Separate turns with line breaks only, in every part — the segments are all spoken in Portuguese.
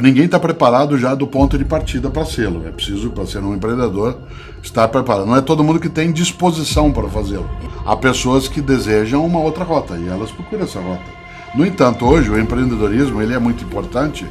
Ninguém está preparado já do ponto de partida para sê-lo. É preciso, para ser um empreendedor, estar preparado. Não é todo mundo que tem disposição para fazê-lo. Há pessoas que desejam uma outra rota e elas procuram essa rota. No entanto, hoje o empreendedorismo ele é muito importante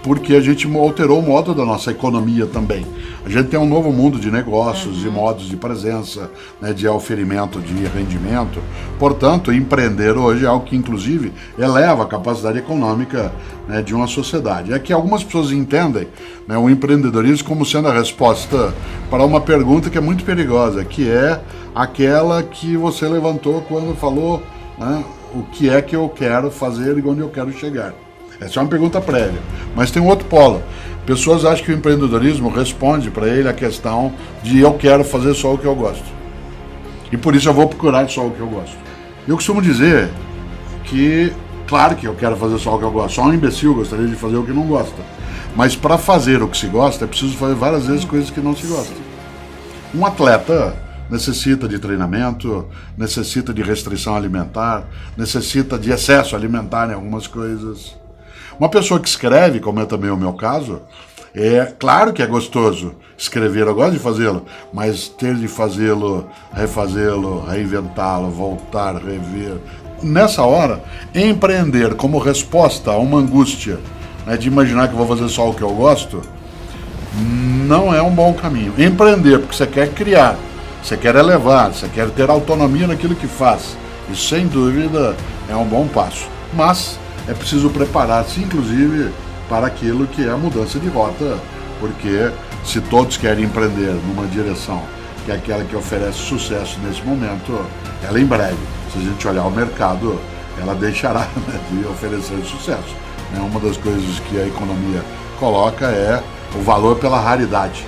porque a gente alterou o modo da nossa economia também. A gente tem um novo mundo de negócios, de modos de presença, né, de oferimento de rendimento. Portanto, empreender hoje é algo que, inclusive, eleva a capacidade econômica, né, de uma sociedade. É que algumas pessoas entendem, né, o empreendedorismo como sendo a resposta para uma pergunta que é muito perigosa, que é aquela que você levantou quando falou, né, o que é que eu quero fazer e onde eu quero chegar. Essa é uma pergunta prévia. Mas tem um outro polo. Pessoas acham que o empreendedorismo responde para ele a questão de eu quero fazer só o que eu gosto. E por isso eu vou procurar só o que eu gosto. Eu costumo dizer que, claro que eu quero fazer só o que eu gosto. Só um imbecil gostaria de fazer o que não gosta. Mas para fazer o que se gosta, é preciso fazer várias vezes coisas que não se gosta. Um atleta necessita de treinamento, necessita de restrição alimentar, necessita de excesso alimentar em algumas coisas. Uma pessoa que escreve, como é também o meu caso, é claro que é gostoso escrever, eu gosto de fazê-lo, mas ter de fazê-lo, refazê-lo, reinventá-lo, voltar, rever. Nessa hora, empreender como resposta a uma angústia, né, de imaginar que vou fazer só o que eu gosto, não é um bom caminho. Empreender porque você quer criar, você quer elevar, você quer ter autonomia naquilo que faz. Isso, sem dúvida, é um bom passo. Mas é preciso preparar-se, inclusive, para aquilo que é a mudança de rota, porque se todos querem empreender numa direção que é aquela que oferece sucesso nesse momento, ela em breve, se a gente olhar o mercado, ela deixará, né, de oferecer sucesso. Uma das coisas que a economia coloca é o valor pela raridade,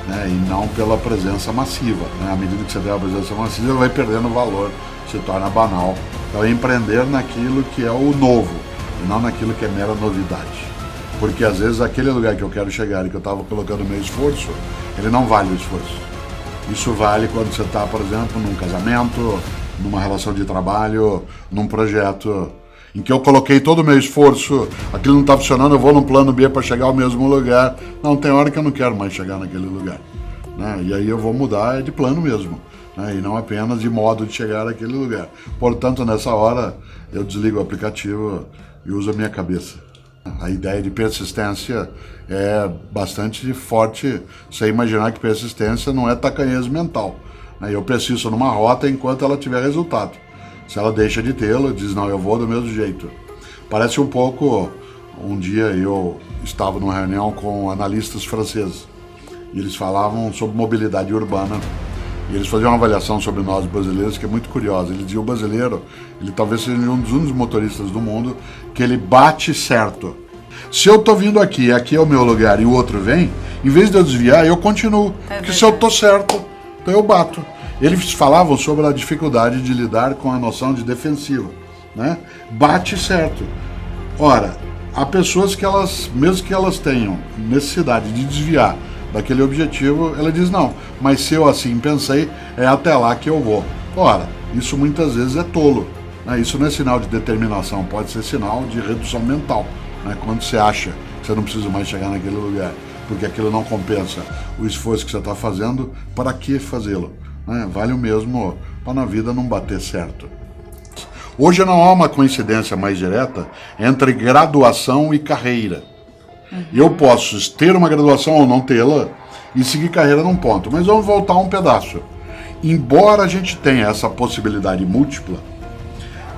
né, e não pela presença massiva. Né? À medida que você tem a presença massiva, ela vai perdendo valor, se torna banal. Então, empreender naquilo que é o novo, e não naquilo que é mera novidade. Porque às vezes aquele lugar que eu quero chegar e que eu estava colocando meu esforço, ele não vale o esforço. Isso vale quando você está, por exemplo, num casamento, numa relação de trabalho, num projeto em que eu coloquei todo o meu esforço, aquilo não está funcionando, eu vou no plano B para chegar ao mesmo lugar. Não, tem hora que eu não quero mais chegar naquele lugar. Né? E aí eu vou mudar de plano mesmo. Né? E não apenas de modo de chegar àquele lugar. Portanto, nessa hora, eu desligo o aplicativo e uso a minha cabeça. A ideia de persistência é bastante forte, você imaginar que persistência não é tacanhez mental. Eu persisto numa rota enquanto ela tiver resultado. Se ela deixa de tê-lo, diz, não, eu vou do mesmo jeito. Parece um pouco, um dia eu estava numa reunião com analistas franceses, e eles falavam sobre mobilidade urbana, e eles faziam uma avaliação sobre nós brasileiros que é muito curiosa. Eles diziam, o brasileiro, ele talvez seja um dos únicos motoristas do mundo que ele bate certo. Se eu estou vindo aqui é o meu lugar e o outro vem, em vez de eu desviar, eu continuo. Porque se eu estou certo, então eu bato. Eles falavam sobre a dificuldade de lidar com a noção de defensiva, né? Bate certo. Ora, há pessoas que elas, mesmo que elas tenham necessidade de desviar daquele objetivo, ela diz, não, mas se eu assim pensei, é até lá que eu vou. Ora, isso muitas vezes é tolo, né? Isso não é sinal de determinação, pode ser sinal de redução mental, né? Quando você acha que você não precisa mais chegar naquele lugar, porque aquilo não compensa o esforço que você está fazendo, para que fazê-lo? Vale o mesmo para na vida não bater certo. Hoje não há uma coincidência mais direta entre graduação e carreira. Eu posso ter uma graduação ou não tê-la e seguir carreira num ponto, mas vamos voltar um pedaço. Embora a gente tenha essa possibilidade múltipla,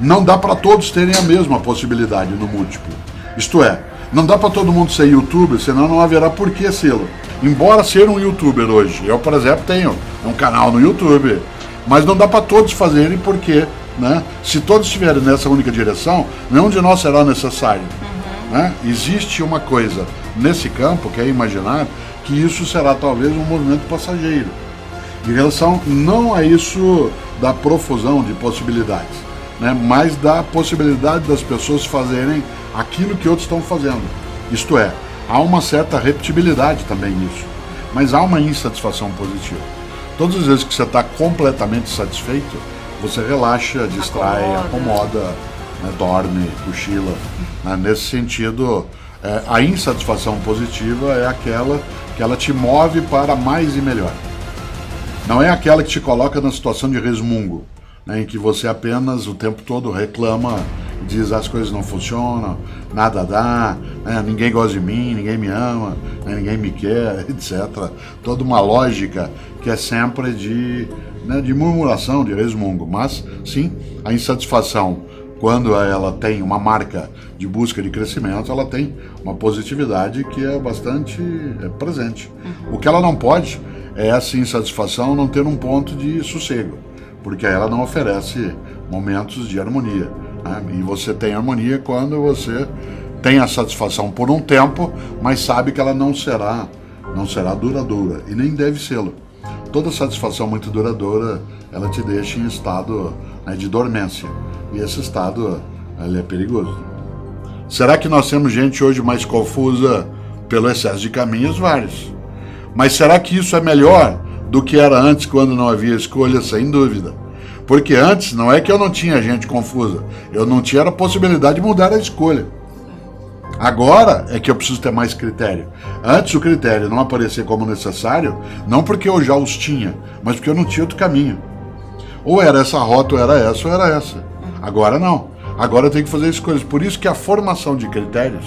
não dá para todos terem a mesma possibilidade no múltiplo. Isto é, não dá para todo mundo ser youtuber, senão não haverá por que sê-lo. Embora ser um youtuber hoje, eu, por exemplo, tenho um canal no YouTube, mas não dá para todos fazerem porque, né, se todos estiverem nessa única direção, nenhum de nós será necessário. Né? Existe uma coisa nesse campo que é imaginar que isso será talvez um movimento passageiro, em relação não a isso da profusão de possibilidades, né, mas da possibilidade das pessoas fazerem aquilo que outros estão fazendo. Isto é, há uma certa repetibilidade também nisso, mas há uma insatisfação positiva. Todas as vezes que você está completamente satisfeito, você relaxa, distrai, acomoda, né, dorme, cochila. Né? Nesse sentido, A insatisfação positiva é aquela que ela te move para mais e melhor. Não é aquela que te coloca na situação de resmungo, né, em que você apenas o tempo todo reclama, diz as coisas não funcionam, nada dá, né, ninguém gosta de mim, ninguém me ama, né, ninguém me quer, etc. Toda uma lógica que é sempre de murmuração, de resmungo. Mas, sim, a insatisfação, quando ela tem uma marca de busca de crescimento, ela tem uma positividade que é bastante presente. O que ela não pode é essa insatisfação não ter um ponto de sossego, porque ela não oferece momentos de harmonia, né? E você tem harmonia quando você tem a satisfação por um tempo, mas sabe que ela não será duradoura, e nem deve sê-lo. Toda satisfação muito duradoura, ela te deixa em estado, né, de dormência, e esse estado ele é perigoso. Será que nós temos gente hoje mais confusa pelo excesso de caminhos? Vários. Mas será que isso é melhor do que era antes, quando não havia escolha? Sem dúvida. Porque antes não é que eu não tinha gente confusa, eu não tinha a possibilidade de mudar a escolha. Agora é que eu preciso ter mais critério. Antes o critério não aparecia como necessário, não porque eu já os tinha, mas porque eu não tinha outro caminho. Ou era essa rota, ou era essa, ou era essa. Agora não. Agora eu tenho que fazer escolhas. Por isso que a formação de critérios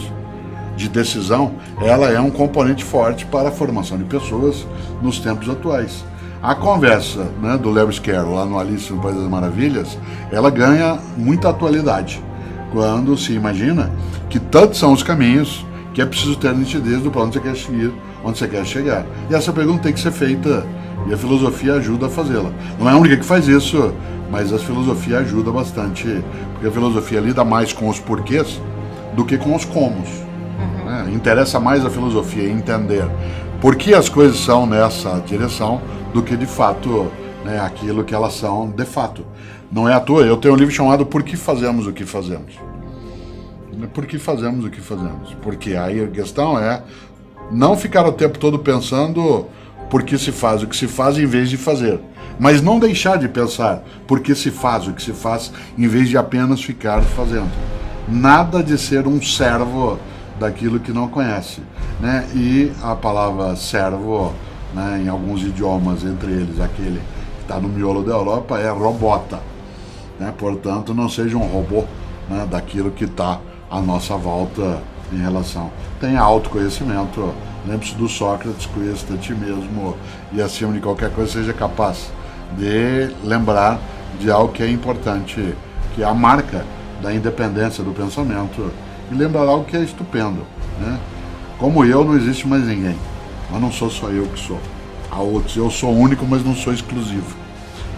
de decisão, ela é um componente forte para a formação de pessoas nos tempos atuais. A conversa, né, do Lewis Carroll lá no Alice no País das Maravilhas, ela ganha muita atualidade quando se imagina que tantos são os caminhos que é preciso ter nitidez do para onde você quer seguir, onde você quer chegar. E essa pergunta tem que ser feita e a filosofia ajuda a fazê-la. Não é a única que faz isso, mas a filosofia ajuda bastante, porque a filosofia lida mais com os porquês do que com os comos. Interessa mais a filosofia entender por que as coisas são nessa direção do que de fato, né, aquilo que elas são de fato. Não é à toa, eu tenho um livro chamado Por que Fazemos o que Fazemos? Por que fazemos o que fazemos? Porque aí a questão é não ficar o tempo todo pensando por que se faz o que se faz em vez de fazer. Mas não deixar de pensar por que se faz o que se faz em vez de apenas ficar fazendo. Nada de ser um servo daquilo que não conhece, né? E a palavra servo, né, em alguns idiomas, entre eles aquele que está no miolo da Europa, é robota, né? Portanto, não seja um robô, né, daquilo que está à nossa volta em relação. Tenha autoconhecimento, lembre-se do Sócrates, conheça a ti mesmo e acima de qualquer coisa seja capaz de lembrar de algo que é importante, que é a marca da independência do pensamento, e lembrar algo que é estupendo, né? Como eu, não existe mais ninguém, mas não sou só eu que sou. Há outros, eu sou único, mas não sou exclusivo.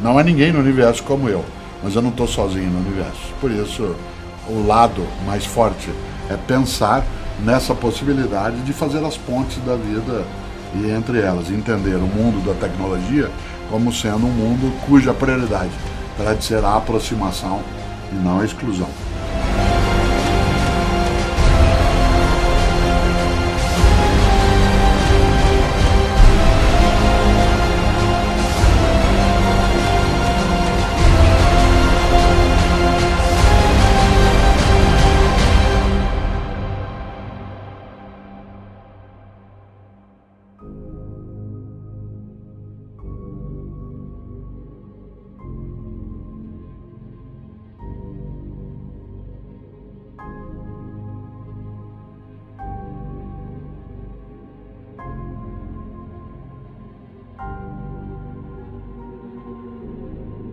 Não há ninguém no universo como eu, mas eu não estou sozinho no universo. Por isso, o lado mais forte é pensar nessa possibilidade de fazer as pontes da vida e entre elas entender o mundo da tecnologia como sendo um mundo cuja prioridade terá de ser a aproximação e não a exclusão.